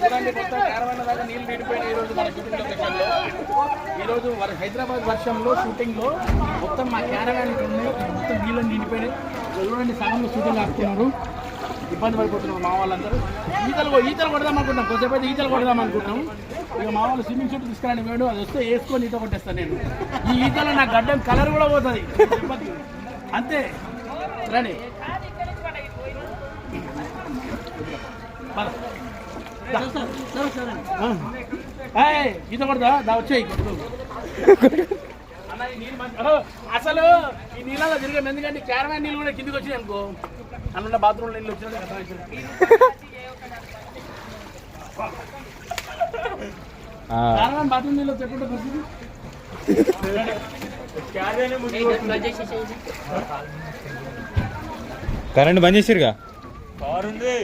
చూడండి మొత్తం క్యారవాన్ దాకా నీళ్ళు నిండిపోయినాయి ఈరోజు మన షూటింగ్ లొకేషన్లో. ఈరోజు హైదరాబాద్ వర్షంలో షూటింగ్లో మొత్తం మా క్యారవాన్ ఉన్నాయి, మొత్తం నీళ్ళు నిండిపోయినాయి. చూడండి సగంలో షూటింగ్ ఆడుతున్నారు, ఇబ్బంది పడిపోతున్నారు మా వాళ్ళందరూ. ఈతలు కొడదాం అనుకుంటున్నాం, కొద్దిసేపు అయితే ఈతలు కొడదాం అనుకుంటున్నాం. ఇక మా వాళ్ళు స్విమ్మింగ్ సూట్ తీసుకురాని వేడు, అది వస్తే వేసుకొని ఈత కొట్టేస్తాను నేను. ఈ ఈతలో నా గడ్డం కలర్ కూడా పోతుంది అంతే. రండి ఈత కొడదా దా వచ్చాయి. అసలు ఈ నీళ్ళలో తిరిగాం, ఎందుకంటే క్యారవాన్ నీళ్ళు కూడా కిందికి వచ్చినాయి అనుకో, అందులో బాత్రూమ్ నీళ్ళు వచ్చినా క్యారవాన్ బాత్రూమ్ నీళ్ళు చెప్పుకుంటే పరిస్థితి. కరెంట్ బంద్ చేసిరుగా. కారు ఉంది.